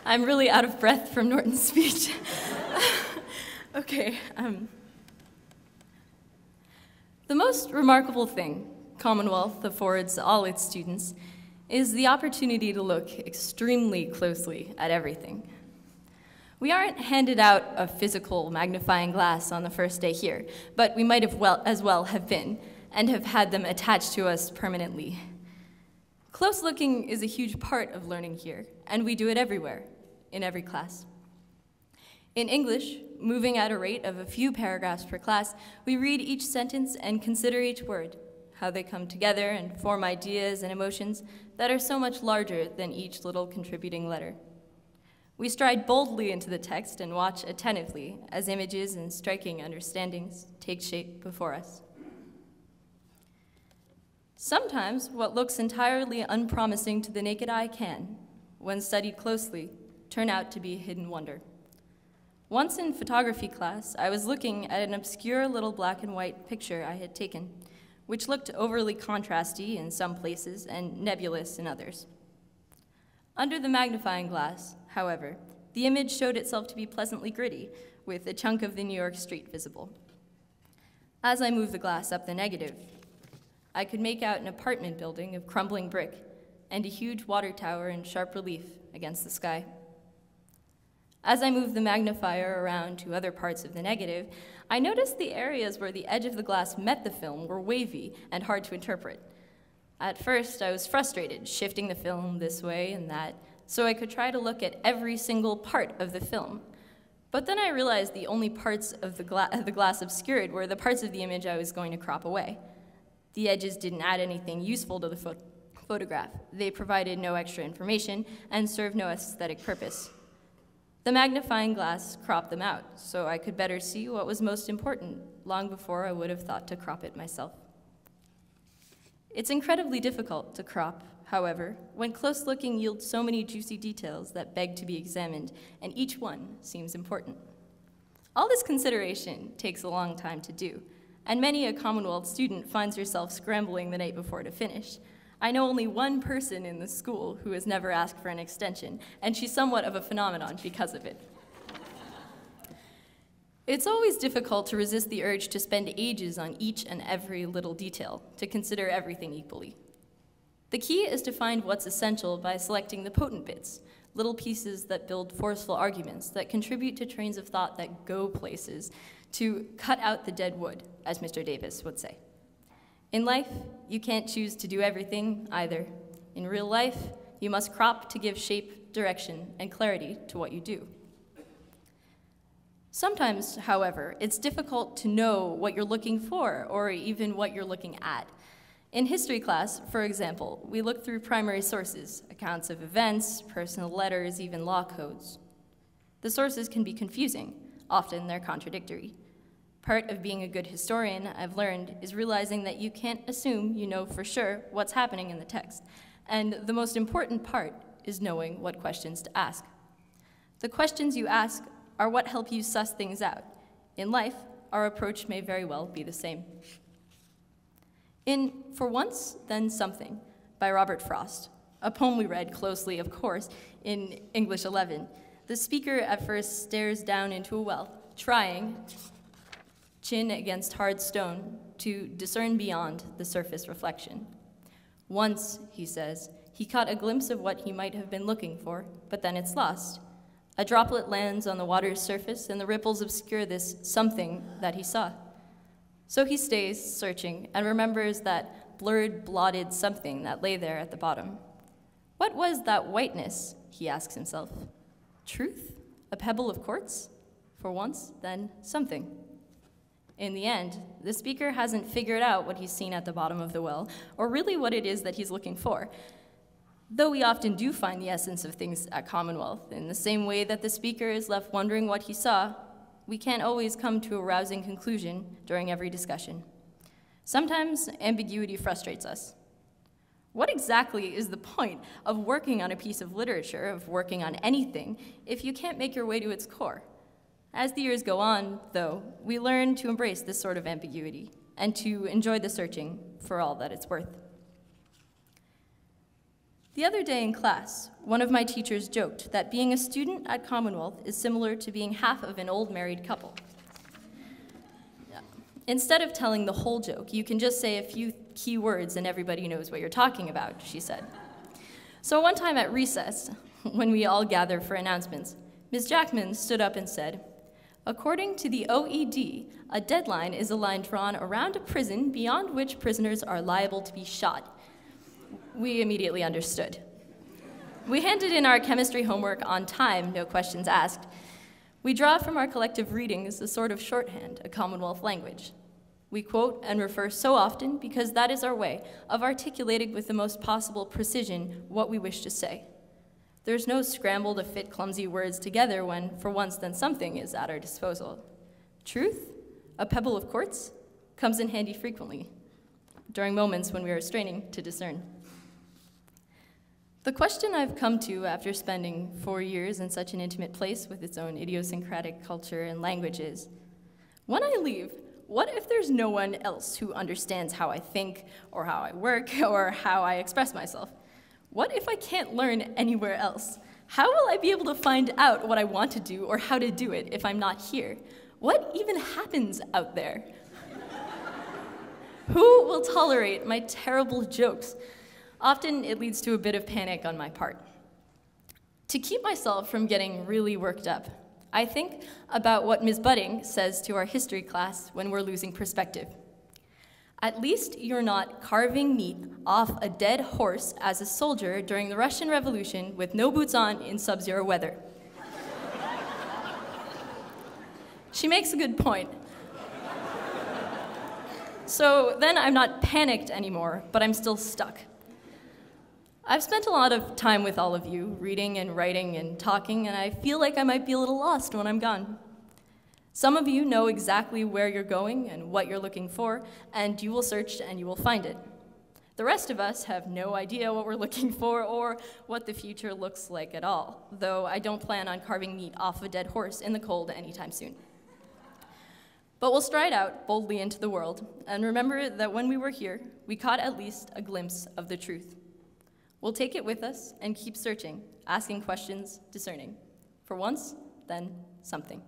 I'm really out of breath from Norton's speech. Okay. The most remarkable thing Commonwealth affords all its students is the opportunity to look extremely closely at everything. We aren't handed out a physical magnifying glass on the first day here, but we might as well have been, and have had them attached to us permanently. Close looking is a huge part of learning here, and we do it everywhere, in every class. In English, moving at a rate of a few paragraphs per class, we read each sentence and consider each word, how they come together and form ideas and emotions that are so much larger than each little contributing letter. We stride boldly into the text and watch attentively as images and striking understandings take shape before us. Sometimes what looks entirely unpromising to the naked eye can, when studied closely, turn out to be hidden wonder. Once in photography class, I was looking at an obscure little black and white picture I had taken, which looked overly contrasty in some places and nebulous in others. Under the magnifying glass, however, the image showed itself to be pleasantly gritty, with a chunk of the New York street visible. As I moved the glass up the negative, I could make out an apartment building of crumbling brick and a huge water tower in sharp relief against the sky. As I moved the magnifier around to other parts of the negative, I noticed the areas where the edge of the glass met the film were wavy and hard to interpret. At first, I was frustrated, shifting the film this way and that, so I could try to look at every single part of the film. But then I realized the only parts of the glass obscured were the parts of the image I was going to crop away. The edges didn't add anything useful to the photograph. They provided no extra information and served no aesthetic purpose. The magnifying glass cropped them out, so I could better see what was most important, long before I would have thought to crop it myself. It's incredibly difficult to crop, however, when close looking yields so many juicy details that beg to be examined, and each one seems important. All this consideration takes a long time to do, and many a Commonwealth student finds herself scrambling the night before to finish. I know only one person in the school who has never asked for an extension, and she's somewhat of a phenomenon because of it. It's always difficult to resist the urge to spend ages on each and every little detail, to consider everything equally. The key is to find what's essential by selecting the potent bits, little pieces that build forceful arguments, that contribute to trains of thought that go places, to cut out the dead wood, as Mr. Davis would say. In life, you can't choose to do everything either. In real life, you must crop to give shape, direction, and clarity to what you do. Sometimes, however, it's difficult to know what you're looking for, or even what you're looking at. In history class, for example, we look through primary sources, accounts of events, personal letters, even law codes. The sources can be confusing. Often they're contradictory. Part of being a good historian, I've learned, is realizing that you can't assume you know for sure what's happening in the text. And the most important part is knowing what questions to ask. The questions you ask are what help you suss things out. In life, our approach may very well be the same. In For Once, Then Something, by Robert Frost, a poem we read closely, of course, in English 11, the speaker at first stares down into a well, trying, chin against hard stone, to discern beyond the surface reflection. Once, he says, he caught a glimpse of what he might have been looking for, but then it's lost. A droplet lands on the water's surface, and the ripples obscure this something that he saw. So he stays searching and remembers that blurred, blotted something that lay there at the bottom. What was that whiteness, he asks himself. Truth? A pebble of quartz? For once, then something. In the end, the speaker hasn't figured out what he's seen at the bottom of the well, or really what it is that he's looking for. Though we often do find the essence of things at Commonwealth, in the same way that the speaker is left wondering what he saw, we can't always come to a rousing conclusion during every discussion. Sometimes ambiguity frustrates us. What exactly is the point of working on a piece of literature, of working on anything, if you can't make your way to its core? As the years go on, though, we learn to embrace this sort of ambiguity and to enjoy the searching for all that it's worth. The other day in class, one of my teachers joked that being a student at Commonwealth is similar to being half of an old married couple. Instead of telling the whole joke, you can just say a few key words and everybody knows what you're talking about, she said. So one time at recess, when we all gather for announcements, Ms. Jackman stood up and said, "According to the OED, a deadline is a line drawn around a prison beyond which prisoners are liable to be shot." We immediately understood. We handed in our chemistry homework on time, no questions asked. We draw from our collective readings a sort of shorthand, a Commonwealth language. We quote and refer so often because that is our way of articulating with the most possible precision what we wish to say. There's no scramble to fit clumsy words together when, for once, then something is at our disposal. Truth, a pebble of quartz, comes in handy frequently, during moments when we are straining to discern. The question I've come to after spending 4 years in such an intimate place with its own idiosyncratic culture and language is, when I leave, what if there's no one else who understands how I think, or how I work, or how I express myself? What if I can't learn anywhere else? How will I be able to find out what I want to do or how to do it if I'm not here? What even happens out there? Who will tolerate my terrible jokes? Often it leads to a bit of panic on my part. To keep myself from getting really worked up, I think about what Ms. Budding says to our history class when we're losing perspective. At least you're not carving meat off a dead horse as a soldier during the Russian Revolution with no boots on in sub-zero weather. She makes a good point. So then I'm not panicked anymore, but I'm still stuck. I've spent a lot of time with all of you, reading and writing and talking, and I feel like I might be a little lost when I'm gone. Some of you know exactly where you're going and what you're looking for, and you will search and you will find it. The rest of us have no idea what we're looking for or what the future looks like at all, though I don't plan on carving meat off a dead horse in the cold anytime soon. But we'll stride out boldly into the world and remember that when we were here, we caught at least a glimpse of the truth. We'll take it with us and keep searching, asking questions, discerning. For once, then something.